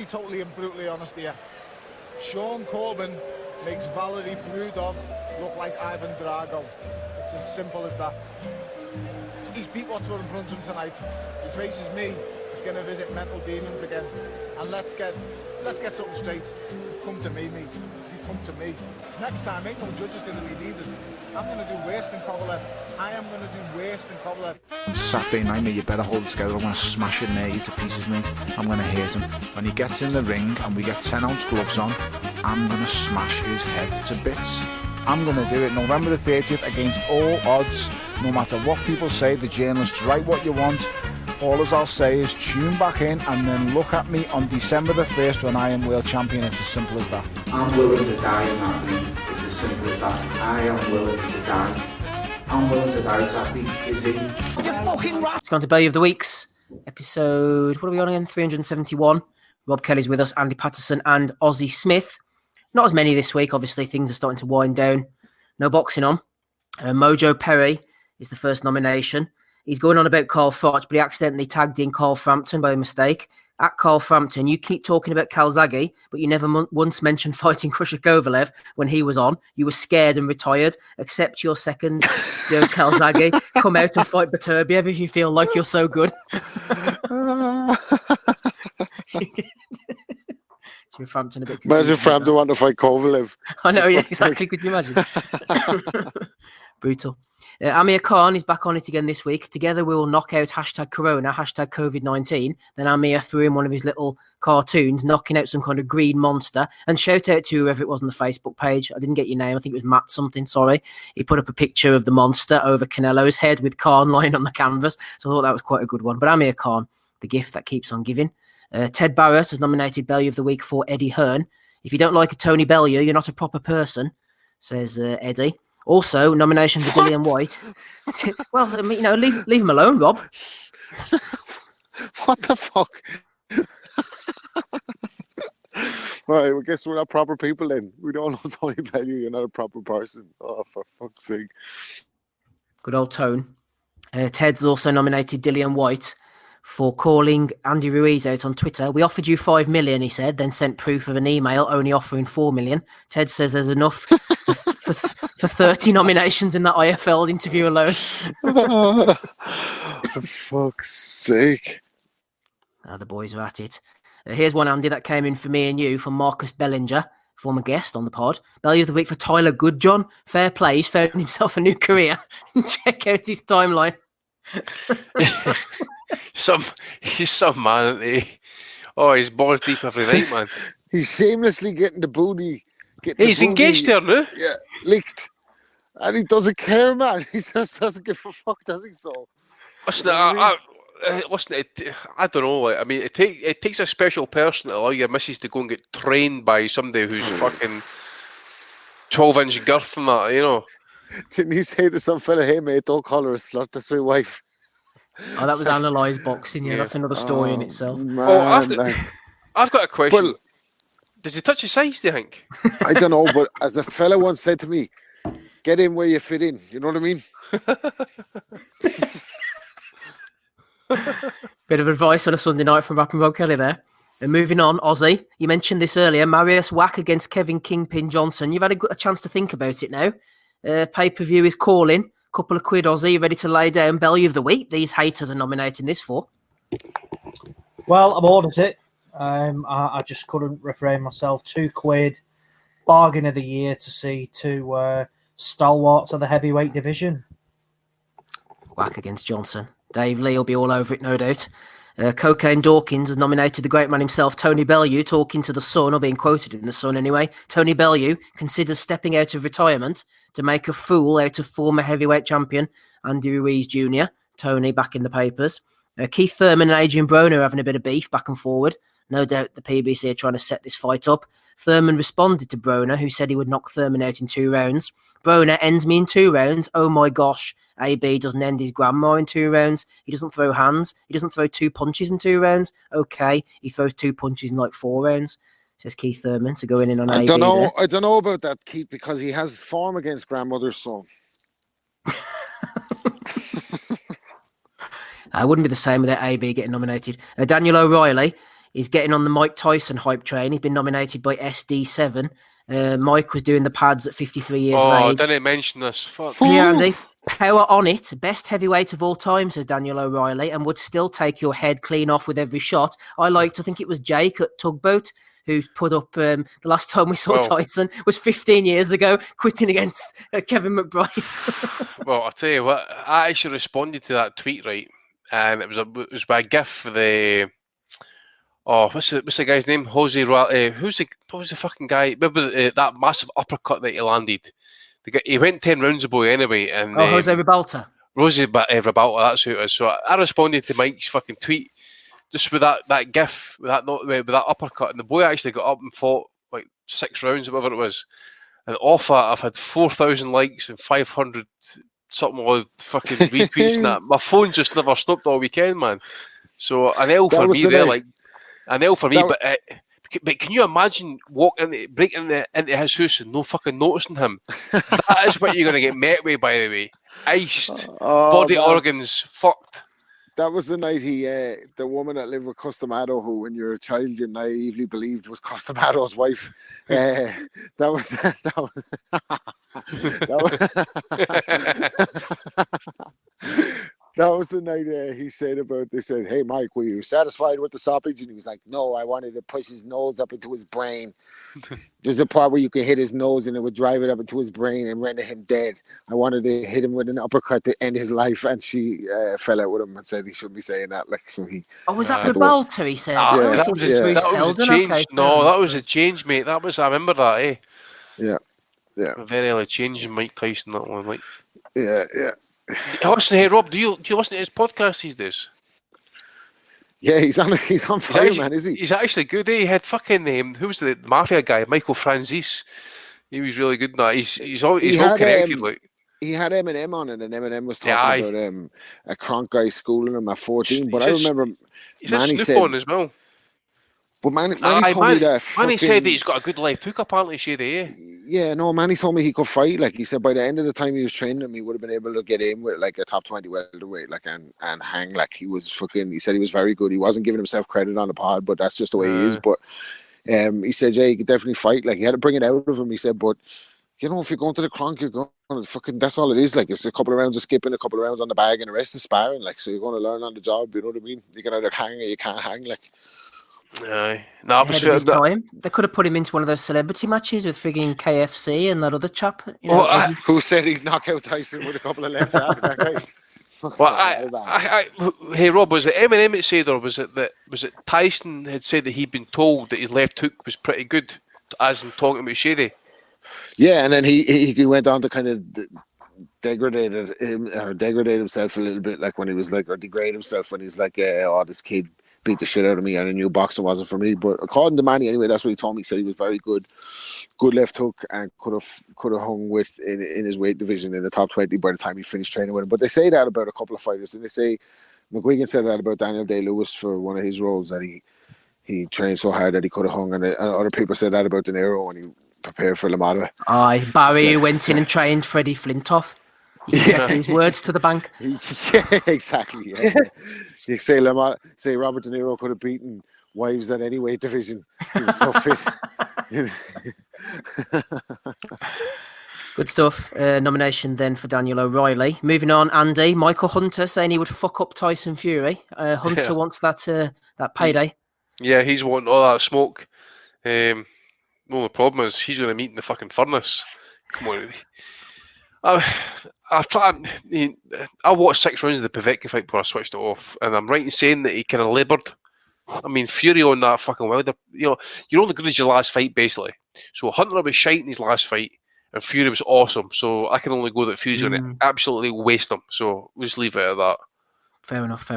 totally and brutally honest here. Sean Corbin makes Valery Brudov look like Ivan Drago. It's as simple as that. He's beat what's in front of him tonight. He faces me. He's going to visit mental demons again. And let's get something straight. Come to me, mate. You come to me. Next time, ain't no judges going to be needed. I'm going to do worse than Kovalev. I am going to do worse than Kovalev. On Saturday night, mate, you better hold it together. I'm going to smash it near you to pieces, mate. I'm going to hit him. When he gets in the ring and we get 10-ounce gloves on, I'm going to smash his head to bits. I'm going to do it November the 30th against all odds. No matter what people say, the journalists write what you want. All as I'll say is tune back in and then look at me on December the 1st when I am world champion. It's as simple as that. I'm willing to die in that ring. It's as simple as that. I am willing to die. I'm willing to die, Saturday. Is he? You fucking right. It's gone to Bellew of the Weeks. Episode, what are we on again? 371. Rob Kelly's with us, Andy Patterson and Ozzy Smith. Not as many this week, obviously. Things are starting to wind down. No boxing on. Mojo Perry is the first nomination. He's going on about Carl Froch, but he accidentally tagged in Carl Frampton by mistake. At Carl Frampton, you keep talking about Calzaghe, but you never once mentioned fighting Crusher Kovalev when he was on. You were scared and retired. Accept your second, Calzaghe. Come out and fight Beterbiev if you feel like you're so good. Frampton a bit imagine Frampton want to fight Kovalev. I know, yeah, exactly. Could you imagine? Brutal. Amir Khan is back on it again this week. Together we will knock out #Corona, #COVID-19. Then Amir threw in one of his little cartoons, knocking out some kind of green monster. And shout out to whoever it was on the Facebook page. I didn't get your name. I think it was Matt something, sorry. He put up a picture of the monster over Canelo's head with Khan lying on the canvas. So I thought that was quite a good one. But Amir Khan, the gift that keeps on giving. Ted Barrett has nominated Bellew of the Week for Eddie Hearn. If you don't like a Tony Bellew, you're not a proper person, says Eddie. Also, nomination for Dillian White. Well, I mean, leave him alone, Rob. What the fuck? Right, well, guess we're not proper people then. We don't know Tony Bellew. You're not a proper person. Oh, for fuck's sake. Good old Tone. Ted's also nominated Dillian White for calling Andy Ruiz out on Twitter. We offered you 5 million, he said, then sent proof of an email only offering 4 million. Ted says there's enough for 30 nominations in that IFL interview alone. For fuck's sake. The boys are at it. Here's one, Andy, that came in for me and you from Marcus Bellinger, former guest on the pod. Bellew of the Week for Tyler Goodjohn. Fair play, he's found himself a new career. Check out his timeline. He's some man, isn't he? Oh, he's balls deep every night, man. He's shamelessly getting the booty. He's engaged there now. Yeah, licked. And he doesn't care, man. He just doesn't give a fuck, does he? So, listen, I don't know. I mean, it takes a special person to allow your missus to go and get trained by somebody who's fucking 12-inch girth and that, you know. Didn't he say to some fella, hey, mate, don't call her a slut, that's my wife? Oh, that was analysed boxing, yeah. That's another story in itself. Man, I've got a question. Well, does he touch his size, do you think? I don't know, but as a fella once said to me, get in where you fit in. You know what I mean? Bit of advice on a Sunday night from Rob Kelly there. And moving on, Ozzy, you mentioned this earlier, Marius Wack against Kevin Kingpin Johnson. You've had a chance to think about it now. Pay-per-view is calling. Couple of quid, Ozzy, ready to lay down. Bellew of the Week. These haters are nominating this for. Well, I've ordered it. I just couldn't refrain myself. £2, bargain of the year to see two stalwarts of the heavyweight division. Wack against Johnson. Dave Lee will be all over it, no doubt. Cocaine Dawkins has nominated the great man himself, Tony Bellew, talking to The Sun, or being quoted in The Sun anyway. Tony Bellew considers stepping out of retirement to make a fool out of former heavyweight champion Andy Ruiz Jr. Tony back in the papers. Keith Thurman and Adrian Broner are having a bit of beef back and forward. No doubt the PBC are trying to set this fight up. Thurman responded to Broner, who said he would knock Thurman out in 2 rounds. Broner ends me in 2 rounds. Oh my gosh. AB doesn't end his grandma in 2 rounds. He doesn't throw hands. He doesn't throw 2 punches in 2 rounds. Okay, he throws 2 punches in like 4 rounds. Says Keith Thurman to going in on AB. I don't know about that, Keith, because he has form against grandmother's son. I wouldn't be the same without AB getting nominated. Daniel O'Reilly He's getting on the Mike Tyson hype train. He's been nominated by SD7. Mike was doing the pads at 53 years of I age. didn't mention this. Fuck. Here, Andy. Power on it. Best heavyweight of all time, says Daniel O'Reilly, and would still take your head clean off with every shot. I think it was Jake at Tugboat who put up the last time we saw Tyson was 15 years ago, quitting against Kevin McBride. Well, I'll tell you what, I actually responded to that tweet, right? And it was by a gif for the... Oh, what's the guy's name? What was the fucking guy? Remember that massive uppercut that he landed? He went 10 rounds a boy anyway. And, Jose Ribalta. Ribalta, that's who it is. So I responded to Mike's fucking tweet just with that gif, with that uppercut. And the boy actually got up and fought like 6 rounds, whatever it was. And off that, I've had 4,000 likes and 500 something odd fucking retweets and that. My phone just never stopped all weekend, man. So an L for me there, like an L for me. But can you imagine breaking into his house and no fucking noticing him? That is what you're going to get met with, by the way. Iced, body organs fucked. That was the night the woman that lived with Customato, who when you're a child you naively believed was Customato's wife. That was the night he said they said, "Hey Mike, were you satisfied with the stoppage?" And he was like, "No, I wanted to push his nose up into his brain." There's a part where you could hit his nose and it would drive it up into his brain and render him dead. I wanted to hit him with an uppercut to end his life, and she fell out with him and said he shouldn't be saying that. Like, so he. Oh, was that Ribalta? He said. That was a change. Okay. No, that was a change, mate. I remember that. Eh? Yeah. A very early change in Mike Tyson. That one, like. Yeah. Listen, hey Rob, do you listen to his podcast these days? Yeah, he's on fire, man, is he? He's actually good. He had fucking who was the mafia guy, Michael Franzese. He was really good in that. He's all connected. Like he had Eminem on it, and Eminem was talking about a Kronk guy schooling him at 14. But I remember Manny said on as well. But Manny told me that. Manny said that he's got a good left hook, apparently, Shady. Yeah, no, Manny told me he could fight. Like, he said by the end of the time he was training him, he would have been able to get in with like a top 20 welterweight, like, and hang. Like, he said he was very good. He wasn't giving himself credit on the pod, but that's just the way he is. But he said, yeah, he could definitely fight. Like, he had to bring it out of him. He said, but you know, if you're going to the Kronk, you're going to fucking, that's all it is. Like, it's a couple of rounds of skipping, a couple of rounds on the bag, and the rest is sparring. Like, so you're going to learn on the job, you know what I mean? You can either hang or you can't hang, like. Aye. No, time. They could have put him into one of those celebrity matches with frigging KFC and that other chap. You know, who said he'd knock out Tyson with a couple of left hands? That guy. Well, hey Rob, was it Eminem that said, or was it Tyson had said that he'd been told that his left hook was pretty good, as in talking about Shady? Yeah, and then he went on to kind of degrade himself a little bit, like when he was like, or degrade himself when he's like, this kid beat the shit out of me and I knew boxing wasn't for me. But according to Manny, anyway, that's what he told me. He said he was very good left hook, and could have hung with in his weight division in the top 20 by the time he finished training with him. But they say that about a couple of fighters, and they say McGuigan said that about Daniel Day-Lewis for one of his roles, that he trained so hard that he could have hung, and other people said that about De Niro when he prepared for LaMotta. Barry went in and trained Freddie Flintoff. His words to the bank. Yeah, exactly. Yeah. You say Robert De Niro could have beaten wives at any weight division. He was so fit. Good stuff. Nomination then for Daniel O'Reilly. Moving on, Andy. Michael Hunter saying he would fuck up Tyson Fury. Hunter wants that payday. Yeah, he's wanting all that smoke. Well, the problem is he's going to meet in the fucking furnace. Come on. I watched 6 rounds of the Povetkin fight before I switched it off, and I'm right in saying that he kind of laboured. I mean, Fury on that fucking Wilder, you're only good as your last fight, basically. So Hunter was shite in his last fight, and Fury was awesome. So I can only go that Fury's going to absolutely waste him. So we'll just leave it at that. Fair enough.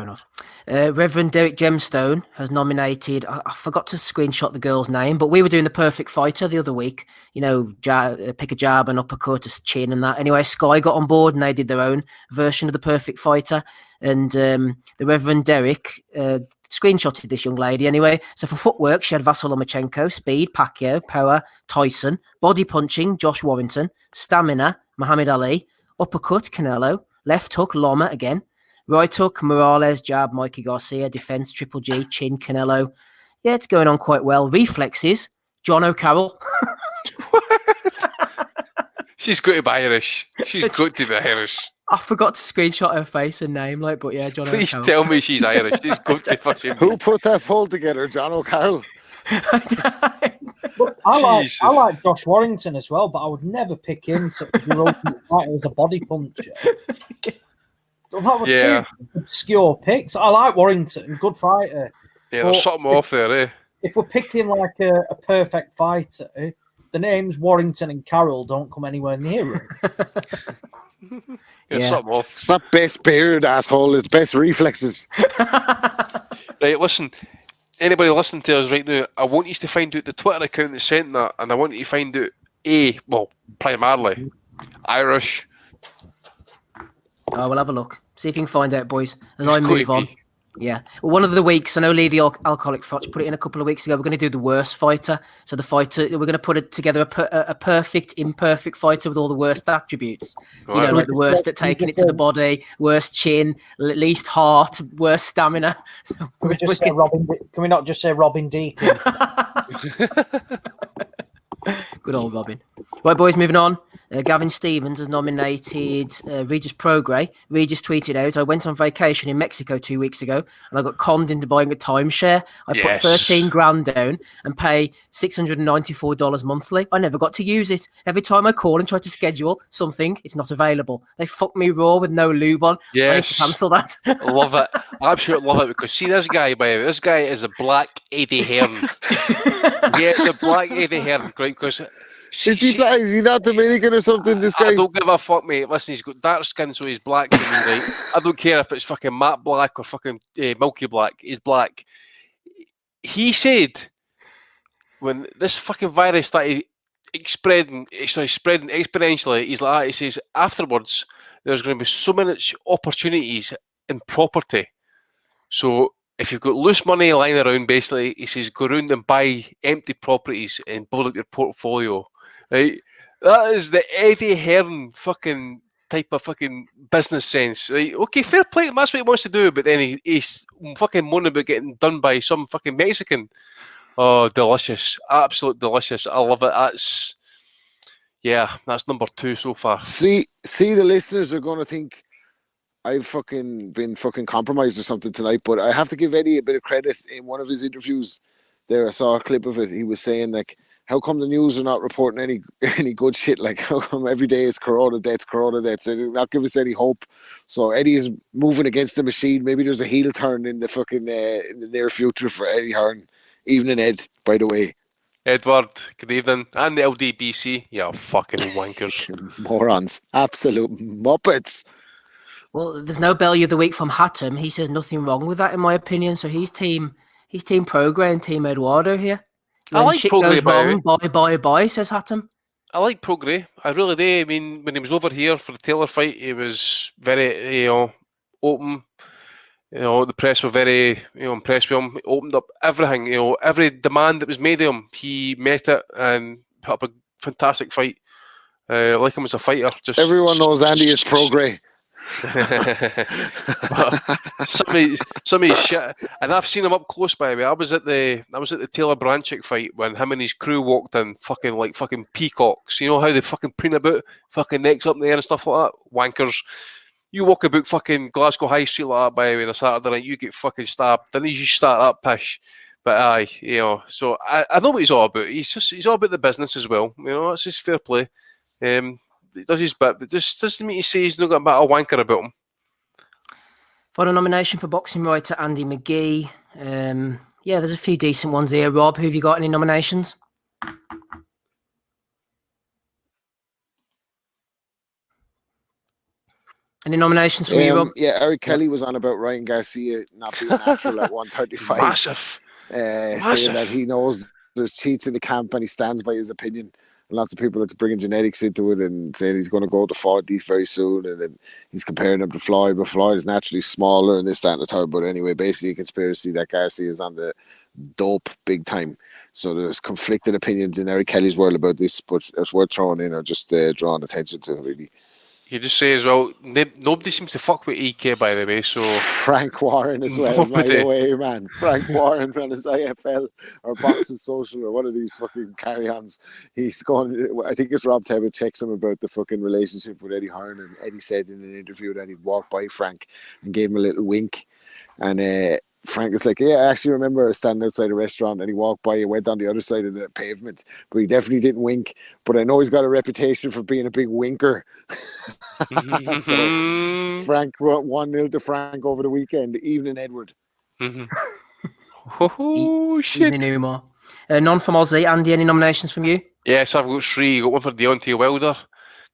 Reverend Derek Gemstone has nominated, I forgot to screenshot the girl's name, but we were doing the Perfect Fighter the other week. You know, pick a jab and uppercut, a chin and that. Anyway, Sky got on board and they did their own version of the Perfect Fighter. And the Reverend Derek screenshotted this young lady anyway. So for footwork, she had Vasyl Lomachenko, speed, Pacquiao, power, Tyson, body punching, Josh Warrington, stamina, Muhammad Ali, uppercut, Canelo, left hook, Loma again, right hook, Morales, jab, Mikey Garcia, defense, Triple G, chin, Canelo, Yeah, it's going on quite well. Reflexes, John O'Carroll. She's got to be Irish. She's got to be Irish. I forgot to screenshot her face and name, like, but yeah, John Please O'Carroll. tell me she's Irish. She's got to fucking Who be. put that poll together? John O'Carroll. But I Jesus. like Josh Warrington as well, but I would never pick him to be your ultimate fighter as a body puncher. That were Yeah. two obscure picks. I like Warrington, good fighter. Yeah, Well, there's something off there, eh? If we're picking like a perfect fighter, the names Warrington and Carroll don't come anywhere near him. Yeah, something off. It's not best beard, asshole. It's best reflexes. Right, listen. Anybody listening to us right now, I want you to find out the Twitter account that sent that, and I want you to find out, primarily, Irish. Oh, we'll have a look. See if you can find out, boys, as It's I move gotta on. be. Yeah. Well, one of the weeks, I know Lee, the alcoholic fudge, put it in a couple of weeks ago. We're going to do the worst fighter. So the fighter, we're going to put it together a perfect, imperfect fighter with all the worst attributes. So, you know, Right. like the worst at taking it to the body, worst chin, least heart, worst stamina. So Can we not just say Robin Deacon? Good old Robin. Right, boys, moving on. Gavin Stevens has nominated Regis Prograis. Regis tweeted out, I went on vacation in Mexico 2 weeks ago and I got conned into buying a timeshare. I put 13 grand down and pay $694 monthly. I never got to use it. Every time I call and try to schedule something, it's not available. They fucked me raw with no lube on. I need to cancel that. Love it. I absolutely love it because see this guy, by the way, this guy is a black Eddie Hearn. Yeah, it's a black Eddie Hearn, right? Because Is he not Dominican or something, this guy? I don't give a fuck, mate. Listen, he's got dark skin, so he's black to me, right? I don't care if it's fucking matte black or fucking milky black. He's black. He said when this fucking virus started spreading exponentially, he's like, he says afterwards there's going to be so much opportunities in property. So if you've got loose money lying around, basically, he says go around and buy empty properties and build up your portfolio. Right? That is the Eddie Hearn fucking type of fucking business sense. Right? Okay, fair play. That's what he wants to do, but then he's fucking moaning about getting done by some fucking Mexican. Oh, delicious. Absolute delicious. I love it. That's number 2 so far. See, the listeners are going to think I've fucking been fucking compromised or something tonight, but I have to give Eddie a bit of credit. In one of his interviews there, I saw a clip of it. He was saying, like, how come the news are not reporting any good shit? Like, how come every day it's corona deaths? They did not give us any hope. So Eddie is moving against the machine. Maybe there's a heel turn in the fucking in the near future for Eddie Hearn. Evening, Ed, by the way. Edward, good evening. And the LDBC. Yeah, fucking wankers. Morons. Absolute muppets. Well, there's no Bellew of the week from Hatton. He says nothing wrong with that, in my opinion. So he's team Prograis and team Eduardo here. I like shit Prograis, goes wrong, bye, says Hatton. I like Prograis. I really do. I mean, when he was over here for the Taylor fight, he was very, open. The press were very, impressed with him. He opened up everything. Every demand that was made of him, he met it and put up a fantastic fight. I like him as a fighter. Just everyone knows Andy is Prograis. some of his shit, and I've seen him up close. By the way, I was at the Taylor Branchik fight when him and his crew walked in, fucking peacocks. You know how they fucking preen about, fucking necks up in the air and stuff like that. Wankers. You walk about fucking Glasgow High Street like that, by the way, on a Saturday night, you get fucking stabbed. Then you start that pish. But so I know what he's all about. He's all about the business as well. That's his fair play. He does his bit, but this doesn't mean to say he's not got a bit of wanker about him. Final nomination for boxing writer Andy McGee. There's a few decent ones here. Rob, who have you got? Any nominations? Any nominations for you, Rob? Yeah, Eric Kelly was on about Ryan Garcia not being natural at 135. Massive. Saying that he knows there's cheats in the camp and he stands by his opinion. And lots of people are bringing genetics into it and saying he's going to go to 40 very soon. And then he's comparing him to Floyd, but Floyd is naturally smaller and this, that, and the third. But anyway, basically a conspiracy that Garcia is on the dope big time. So there's conflicted opinions in Eric Kelly's world about this, but it's worth throwing in or just drawing attention to, really. You just say as well, nobody seems to fuck with EK, by the way, so... Frank Warren as well, by the way, man. Frank Warren on his IFL or Boxing Social or one of these fucking carry-ons. He's gone, I think it's Rob Tebbett checks him about the fucking relationship with Eddie Hearn, and Eddie said in an interview that he'd walk by Frank and gave him a little wink. And Frank was like, yeah, I actually remember standing outside a restaurant and he walked by and went on the other side of the pavement, but he definitely didn't wink. But I know he's got a reputation for being a big winker. So Frank 1-0 to Frank over the weekend. Evening, Edward. Oh, shit. Evening, Umar. None from Aussie. Andy, any nominations from you? Yes, I've got 3. Got one for Deontay Wilder.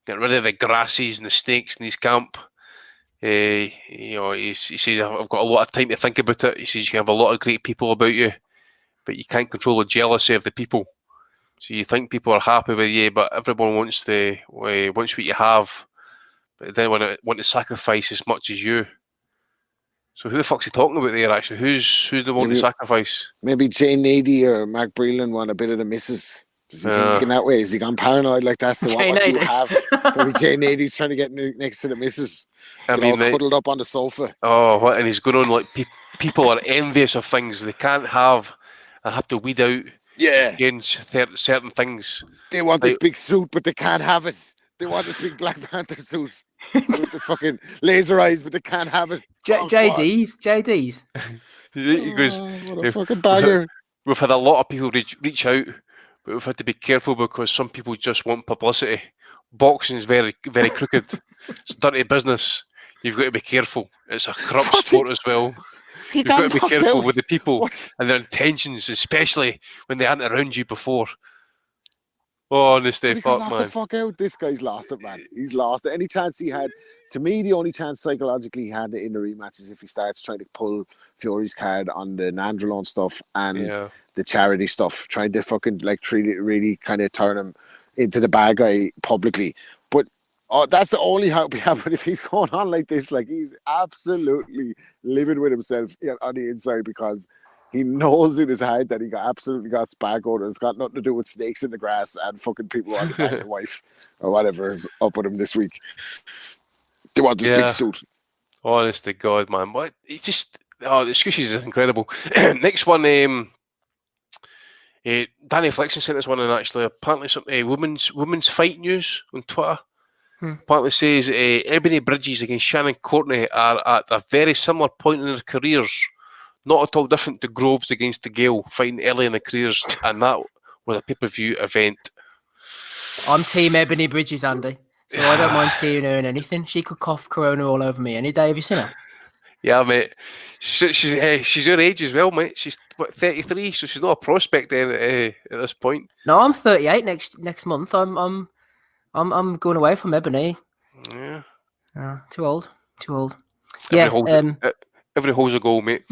Get rid of the grasses and the snakes in his camp. He says, I've got a lot of time to think about it. He says you can have a lot of great people about you, but you can't control the jealousy of the people. So you think people are happy with you, but everyone wants what you have, but they want to sacrifice as much as you. So who the fuck's he talking about there? Actually, who's the one to sacrifice? Maybe Jay Nady or Mark Breland want a bit of the missus. Is he thinking that way? Is he gone paranoid like that? They want what you have. Maybe Jay Nady's trying to get next to the missus. All cuddled up on the sofa. Oh, what? And he's going on like people are envious of things they can't have and have to weed out against certain things. They want this big suit, but they can't have it. They want this big Black Panther suit with the fucking laser eyes, but they can't have it. JD's. He goes, what a fucking bagger. We've had a lot of people reach out, but we've had to be careful because some people just want publicity. Boxing is very, very crooked. It's dirty business. You've got to be careful. It's a corrupt sport as well. You've got to be careful with the people and their intentions, especially when they aren't around you before. Oh, honestly, fuck, man. The fuck out. This guy's lost it, man. He's lost it. Any chance he had, to me, the only chance psychologically he had in the rematch is if he starts trying to pull Fury's card on the Nandrolone stuff and the charity stuff, trying to fucking really kind of turn him into the bad guy publicly. But that's the only hope we have. But if he's going on like this, like he's absolutely living with himself on the inside because he knows in his heart that he absolutely got sparkled and it's got nothing to do with snakes in the grass and fucking people on the wife or whatever is up with him this week. They want this big suit. Honest to God, man. What? It's just... Oh, the excuses is incredible. Next one, Danny Flexen sent us one, and actually, apparently, some women's fight news on Twitter. Apparently says Ebony Bridges against Shannon Courtney are at a very similar point in their careers, not at all different to Groves against the Gale, fighting early in their careers, and that was a pay-per-view event. I'm Team Ebony Bridges, Andy, so I don't mind seeing her in anything. She could cough corona all over me any day. Have you seen her? Yeah, mate. She's your age as well, mate. She's 33, so she's not a prospect then at this point. No, I'm 38 next month. I'm going away from Ebony. Yeah. Too old. Every hole's a goal, mate.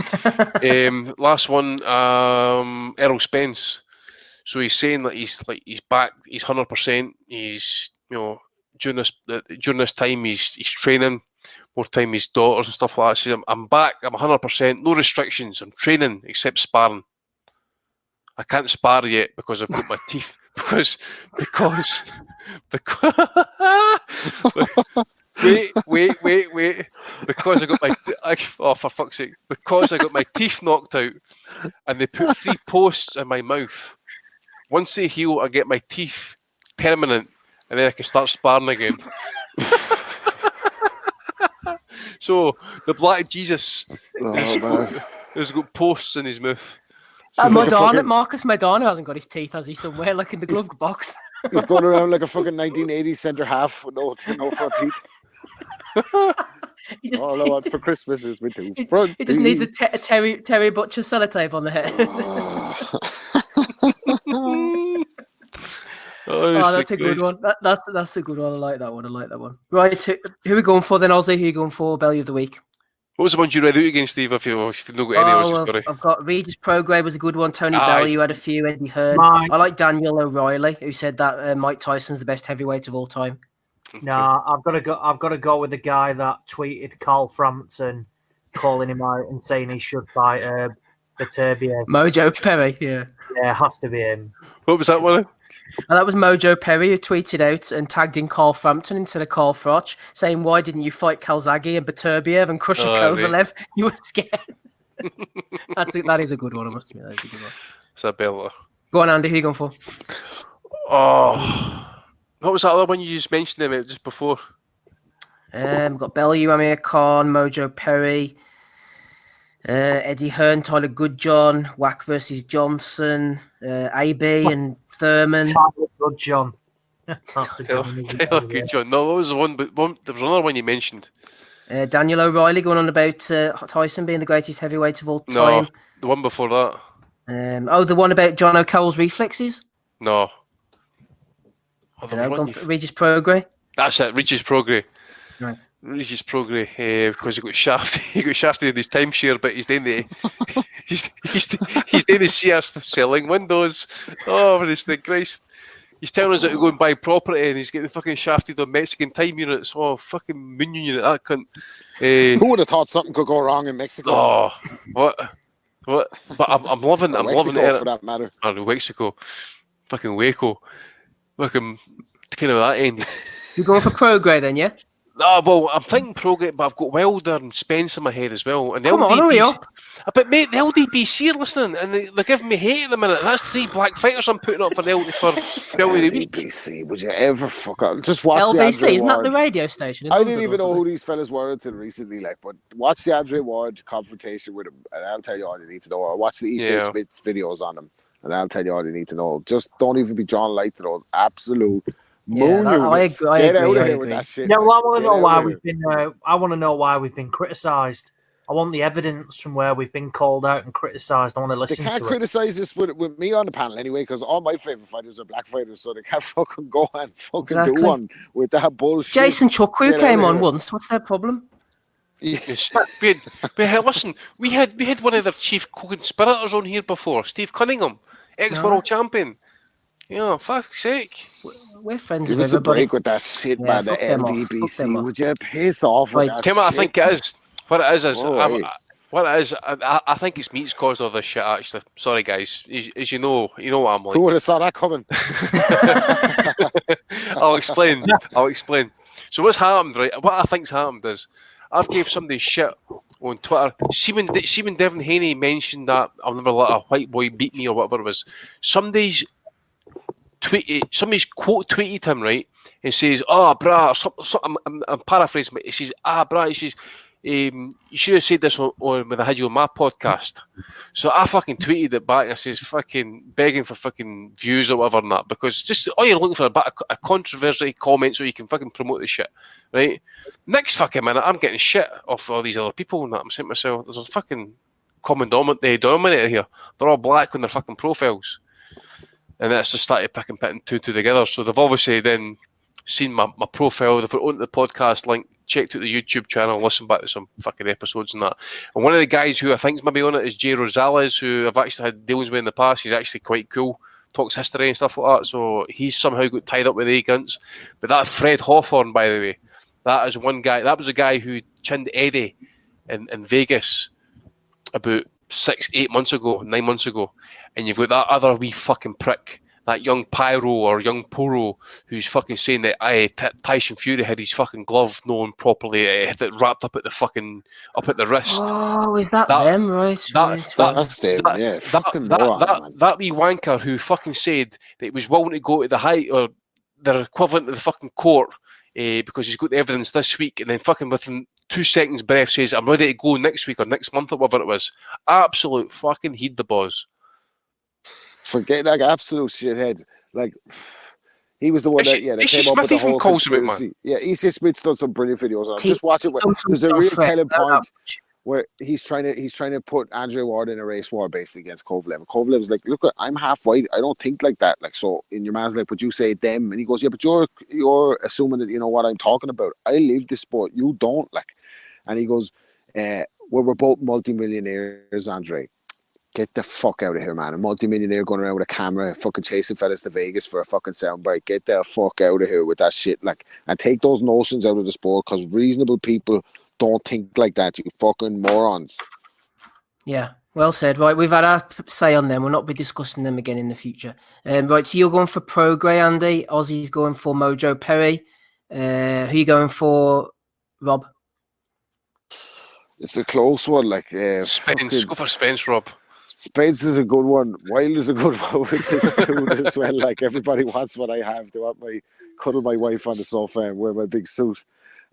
Last one, Errol Spence. So he's saying that he's back. He's 100%. He's during this time he's training. More time with his daughters and stuff like that. Says, I'm back, I'm 100%, no restrictions, I'm training except sparring. I can't spar yet because I've got my teeth. Because wait. Because I got for fuck's sake. Because I got my teeth knocked out and they put 3 posts in my mouth. Once they heal, I get my teeth permanent and then I can start sparring again. So the Black Jesus has got posts in his mouth. Marcus Maidana hasn't got his teeth, has he? Somewhere, like in the glove box. He's going around like a fucking 1980s centre half with no front teeth. All I want for Christmas is my two front teeth. He just needs a Terry Butcher sellotape on the head. That's a good one. That's a good one. I like that one. Right, who are we going for then, Ozzy? Who are you going for? Bellew of the week. What was the ones you read out against, Steve? If you've not got any else, I've got Regis Prograde was a good one. Tony Bellew had a few. Eddie Hearn. I like Daniel O'Reilly, who said that Mike Tyson's the best heavyweight of all time. No, I've got to go with the guy that tweeted Carl Frampton, calling him out and saying he should fight Beterbiev. Mojo Perry, yeah, it has to be him. What was that one? And that was Mojo Perry who tweeted out and tagged in Carl Frampton instead of Carl Froch, saying, "Why didn't you fight Calzaghe and Beterbiev and Crusher Kovalev? You were scared." That is a good one, I must admit. That is a good one. It's a Bellew. Go on, Andy. Who you going for? Oh, what was that other one you just mentioned about just before? We've got Bellew, Amir Khan, Mojo Perry, Eddie Hearn, Tyler Goodjohn, Wack versus Johnson, AB and Thurman. Tyler Goodjohn. That's a good one. Tyler Goodjohn. No, that was the one, but there was another one you mentioned. Daniel O'Reilly going on about Tyson being the greatest heavyweight of all time. No, the one before that. The one about John O'Carroll's reflexes? No. Regis Prograis. That's it, Regis Prograis. Right. Regis Prograis, because he got shafted. He got shafted in his timeshare, but he's doing the he's doing the Sears selling windows. Oh, for Christ! He's telling us that to go and buy property, and he's getting fucking shafted on Mexican time units. Oh, fucking moon unit, that cunt. Who would have thought something could go wrong in Mexico? Oh, what? But I'm loving it. For that matter. Or Mexico, fucking Waco, fucking kind of that end. You're going for Prograis then, yeah? No, well, I'm thinking Prograis, but I've got Wilder and Spence in my head as well. And Come on, hurry up. But mate, the LDBC are listening, and they're giving me hate at the minute. That's 3 black fighters I'm putting up for the LDBC. Would you ever fuck up? Just watch the LBC, Andre isn't that Ward. the radio station? I didn't even know who these fellas were until recently, but watch the Andre Ward confrontation with him, and I'll tell you all you need to know. Or watch the E.J. Smith videos on him, and I'll tell you all you need to know. Just don't even be drawn light to those absolute moon units. Get out of here with that shit. Yeah, well, I want to know why we've been. I want to know why we've been criticised. I want the evidence from where we've been called out and criticised. I want to listen to it. They can't criticise this with me on the panel anyway, because all my favourite fighters are black fighters, so they can't fucking go and fucking do one with that bullshit. Jason Chukwu came on once. What's their problem? Yes. Listen, we had one of their chief co-conspirators on here before, Steve Cunningham, ex-world champion. Yeah, fuck's sake. We're friends Give with us a everybody. break with that shit, man. The LDBC. Would you piss off with that Kim, I shit? think it is. What it is Oh, I think it's me's caused all this shit, actually. Sorry, guys. As you know what I'm like. Who would have saw that coming? I'll explain. So what's happened, right? What I think's happened is I've gave somebody shit on Twitter. See when Devin Haney mentioned that I'll never let a white boy beat me or whatever it was. Somebody's quote tweeted him, right, and says, "Oh, brah," I'm paraphrasing, but he says, "Brah," he says, you should have said this on when I had you on my podcast. So I fucking tweeted it back and I says, fucking begging for fucking views or whatever and that, because just all you're looking for a controversy comment so you can fucking promote the shit, right? Next fucking minute, I'm getting shit off all these other people and that. I'm saying to myself, there's a fucking common denominator here. They're all black on their fucking profiles. And that's just started putting two together. So they've obviously then seen my profile, they've put onto the podcast link, checked out the YouTube channel, listened back to some fucking episodes and that. And one of the guys who I think's maybe on it is Jay Rosales, who I've actually had dealings with in the past. He's actually quite cool, talks history and stuff like that. So he's somehow got tied up with the gunts. But that Fred Hawthorne, by the way, that is one guy. That was a guy who chinned Eddie in Vegas about 9 months ago. And you've got that other wee fucking prick, that young Pyro or young Poro, who's fucking saying that Tyson Fury had his fucking glove known properly, that wrapped up at the wrist. Oh, is that them? Right. That's them, yeah. Fucking morons, man. That wee wanker who fucking said that he was willing to go to the high, or their equivalent of the fucking court, because he's got the evidence this week, and then fucking within 2 seconds breath says, I'm ready to go next week or next month or whatever it was. Absolute fucking heed the boss. Forget that absolute shithead. Like, he was the one that came up with Smith the whole calls him it, conspiracy. man. Yeah, E.C. Smith's done some brilliant videos on it. Just watch it. There's a real telling point where he's trying to put Andre Ward in a race war basically against Kovalev. And Kovalev's like, look, I'm half white. I don't think like that. Like, so in your man's like, but you say them, and he goes, yeah, but you're assuming that you know what I'm talking about. I live this sport. You don't, like. And he goes, well, we're both multimillionaires, Andre. Get the fuck out of here, man. A multi-millionaire going around with a camera, fucking chasing fellas to Vegas for a fucking soundbite. Get the fuck out of here with that shit. Like, and take those notions out of the sport, because reasonable people don't think like that, you fucking morons. Yeah. Well said. Right, we've had our say on them. We'll not be discussing them again in the future. Right, so you're going for Prograis, Andy. Ozzy's going for Mojo Perry. Who are you going for, Rob? It's a close one. Like Spence, go for Spence, Rob. Spence is a good one. Wild is a good one with this suit as well. Like everybody wants what I have. They want my cuddle my wife on the sofa and wear my big suit.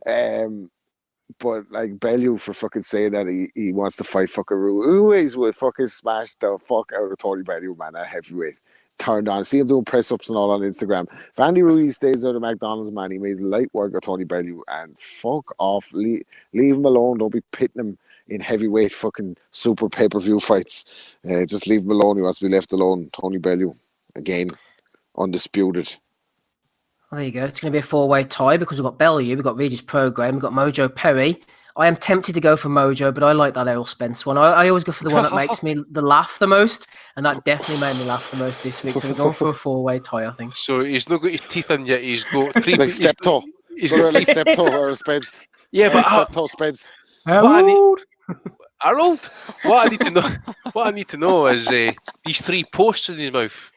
But like Bellew for fucking saying that he wants to fight fucking Ruiz would fucking smash the fuck out of Tony Bellew, man, at heavyweight. Turned on. See him doing press ups and all on Instagram. If Andy Ruiz stays out of McDonald's, man, he made light work of Tony Bellew and fuck off. Leave him alone. Don't be pitting him in heavyweight fucking super pay-per-view fights. Just leave him alone. He wants to be left alone. Tony Bellew, again, undisputed. Well, there you go. It's going to be a four-way tie because we've got Bellew, we've got Regis Program, we've got Mojo Perry. I am tempted to go for Mojo, but I like that Errol Spence one. I always go for the one that makes me laugh the most, and that definitely made me laugh the most this week. So we're going for a four-way tie, I think. So he's not got his teeth in yet. He's got three. Like step-toe. He's got like step-toe or Spence. Yeah, but step-toe Spence. Harold. What I need to know is these three posts in his mouth.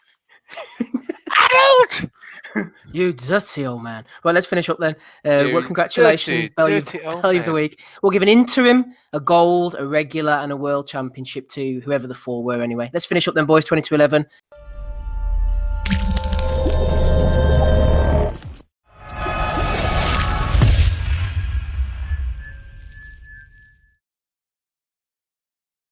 Harold. You dirty old man. Well, let's finish up then. Well, congratulations, Bellew of the week. We'll give an interim, a gold, a regular, and a world championship to whoever the four were anyway. Let's finish up then, boys. 20 to 11.